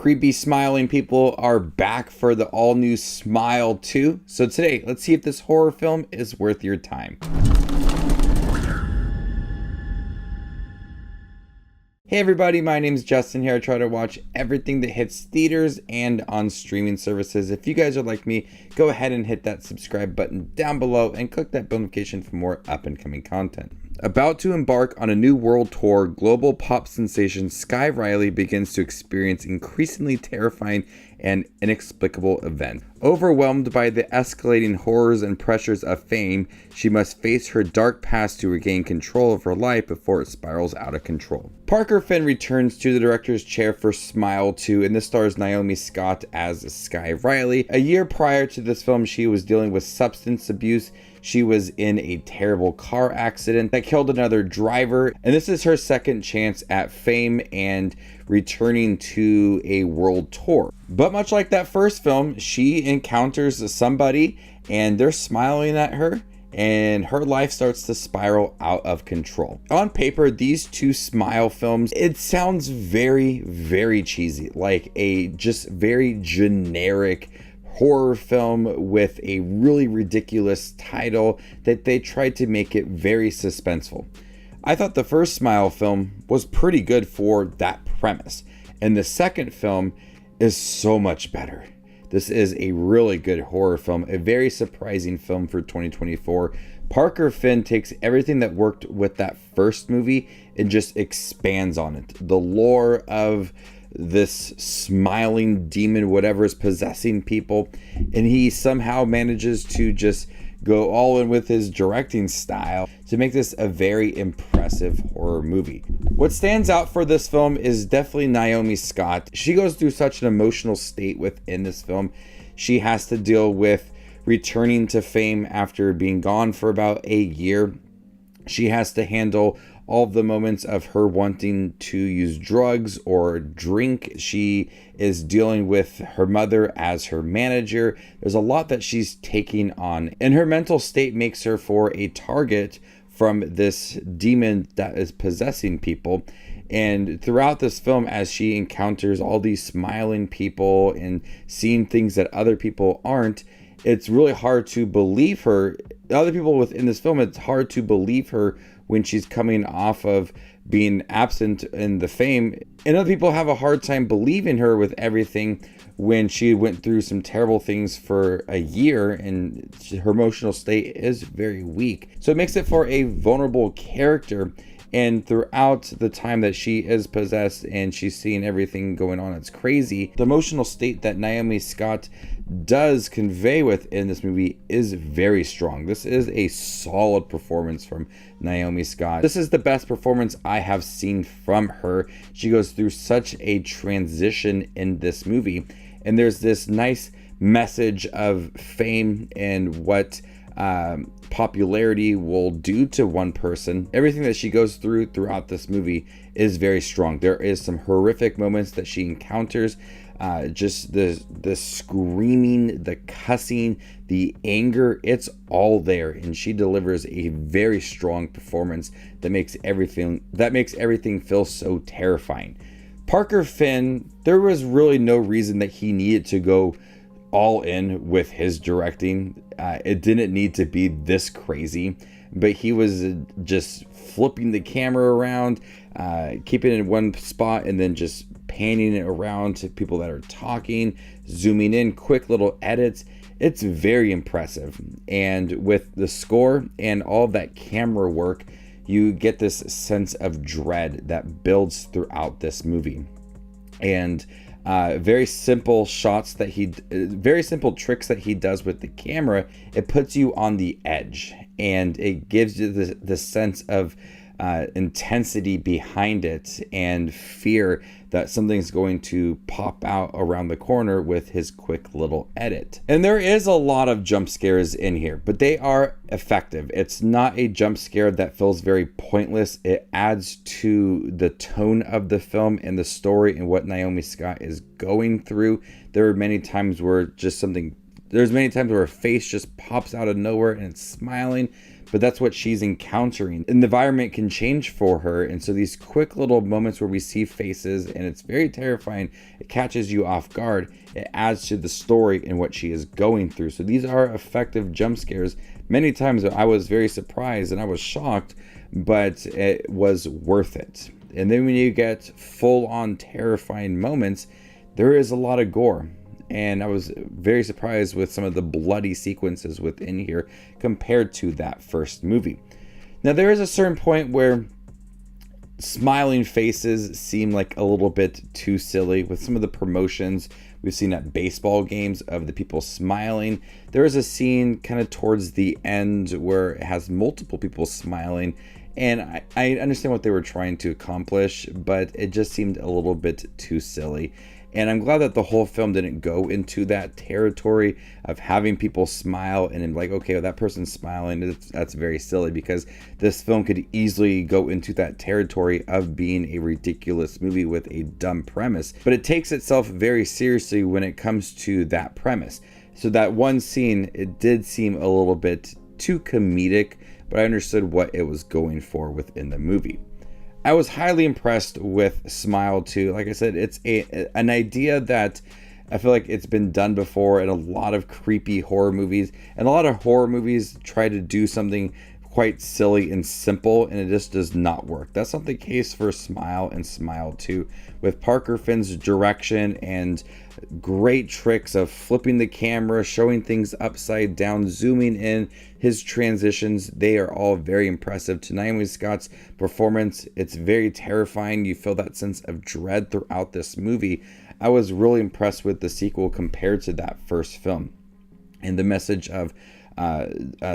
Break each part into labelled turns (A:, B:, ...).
A: Creepy smiling people are back for the all-new Smile 2. So today, let's see if this horror film is worth your time. Hey everybody, my name is Justin here. I try to watch everything that hits theaters and on streaming services. If you guys are like me, go ahead and hit that subscribe button down below and click that bell notification for more up and coming content. About to embark on a new world tour, global pop sensation Skye Riley begins to experience increasingly terrifying and inexplicable events. Overwhelmed by the escalating horrors and pressures of fame, she must face her dark past to regain control of her life before it spirals out of control. Parker Finn returns to the director's chair for Smile 2, and this stars Naomi Scott as Skye Riley. A year prior to this film, she was dealing with substance abuse. She was in a terrible car accident that killed another driver, and this is her second chance at fame and returning to a world tour. But much like that first film, she encounters somebody and they're smiling at her, and her life starts to spiral out of control. On paper, these two Smile films, it sounds very, very cheesy, like a just very generic horror film with a really ridiculous title that they tried to make it very suspenseful. I thought the first Smile film was pretty good for that premise, and the second film is so much better. This is a really good horror film, a very surprising film for 2024. Parker Finn takes everything that worked with that first movie and just expands on it. The lore of this smiling demon, whatever is possessing people, and he somehow manages to just go all in with his directing style to make this a very impressive horror movie. What stands out for this film is definitely Naomi Scott. She goes through such an emotional state within this film. She has to deal with returning to fame after being gone for about a year. She has to handle all of the moments of her wanting to use drugs or drink. She is dealing with her mother as her manager. There's a lot that she's taking on, and her mental state makes her for a target from this demon that is possessing people. And throughout this film, as she encounters all these smiling people and seeing things that other people aren't, it's really hard to believe her. Other people within this film, it's hard to believe her when she's coming off of being absent in the fame. And other people have a hard time believing her with everything when she went through some terrible things for a year and her emotional state is very weak. So it makes it for a vulnerable character. And throughout the time that she is possessed and she's seeing everything going on, it's crazy. The emotional state that Naomi Scott does convey within this movie is very strong. This is a solid performance from Naomi Scott. This is the best performance I have seen from her. She goes through such a transition in this movie. And there's this nice message of fame and what popularity will do to one person. Everything that she goes through throughout this movie is very strong. There is some horrific moments that she encounters, just the screaming, the cussing, the anger, it's all there, and she delivers a very strong performance that makes everything feel so terrifying. Parker Finn, there was really no reason that he needed to go all in with his directing. It didn't need to be this crazy, but he was just flipping the camera around, keeping it in one spot and then just panning it around to people that are talking, zooming in, quick little edits. It's very impressive. And with the score and all that camera work, you get this sense of dread that builds throughout this movie. And very simple shots that very simple tricks that he does with the camera. It puts you on the edge, and it gives you the sense of intensity behind it and fear that something's going to pop out around the corner with his quick little edit. And there is a lot of jump scares in here, but they are effective. It's not a jump scare that feels very pointless. It adds to the tone of the film and the story and what Naomi Scott is going through. There are many times where her face just pops out of nowhere and it's smiling, but that's what she's encountering. And the environment can change for her. And so these quick little moments where we see faces and it's very terrifying, it catches you off guard. It adds to the story and what she is going through. So these are effective jump scares. Many times I was very surprised and I was shocked, but it was worth it. And then when you get full on terrifying moments, there is a lot of gore. And I was very surprised with some of the bloody sequences within here compared to that first movie. Now, there is a certain point where smiling faces seem like a little bit too silly with some of the promotions we've seen at baseball games of the people smiling. There is a scene kind of towards the end where it has multiple people smiling. And I understand what they were trying to accomplish, but it just seemed a little bit too silly. And I'm glad that the whole film didn't go into that territory of having people smile and then like, okay, well, that person's smiling. That's very silly, because this film could easily go into that territory of being a ridiculous movie with a dumb premise. But it takes itself very seriously when it comes to that premise. So that one scene, it did seem a little bit too comedic, but I understood what it was going for within the movie. I was highly impressed with Smile 2. Like I said, it's an idea that I feel like it's been done before in a lot of creepy horror movies. And a lot of horror movies try to do something quite silly and simple, and it just does not work. That's not the case for Smile and Smile 2. With Parker Finn's direction and great tricks of flipping the camera, showing things upside down, zooming in, his transitions, they are all very impressive. To Naomi Scott's performance, it's very terrifying. You feel that sense of dread throughout this movie. I was really impressed with the sequel compared to that first film. And the message of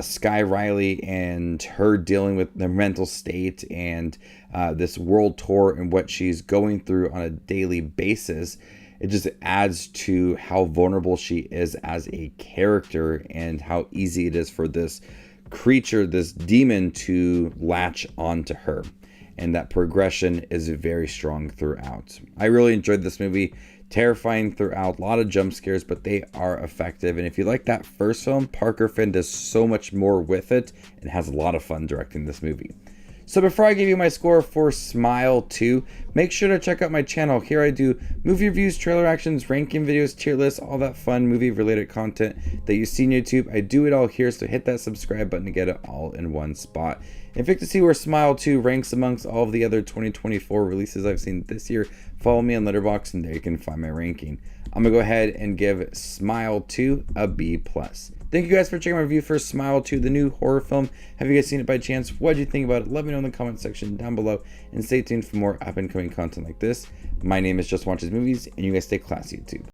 A: Skye Riley and her dealing with their mental state and this world tour and what she's going through on a daily basis, it just adds to how vulnerable she is as a character and how easy it is for this creature, this demon, to latch onto her. And that progression is very strong throughout. I really enjoyed this movie. Terrifying throughout, a lot of jump scares, but they are effective. And if you like that first film, Parker Finn does so much more with it and has a lot of fun directing this movie. So before I give you my score for Smile 2, make sure to check out my channel. Here I do movie reviews, trailer actions, ranking videos, tier lists, all that fun movie related content that you see on YouTube. I do it all here, so hit that subscribe button to get it all in one spot. If you'd like to see where Smile 2 ranks amongst all of the other 2024 releases I've seen this year, follow me on Letterboxd and there you can find my ranking. I'm going to go ahead and give Smile 2 a B+. Thank you guys for checking my review for Smile 2, the new horror film. Have you guys seen it by chance? What did you think about it? Let me know in the comment section down below. And stay tuned for more up and coming content like this. My name is Just Watches Movies, and you guys stay classy, YouTube.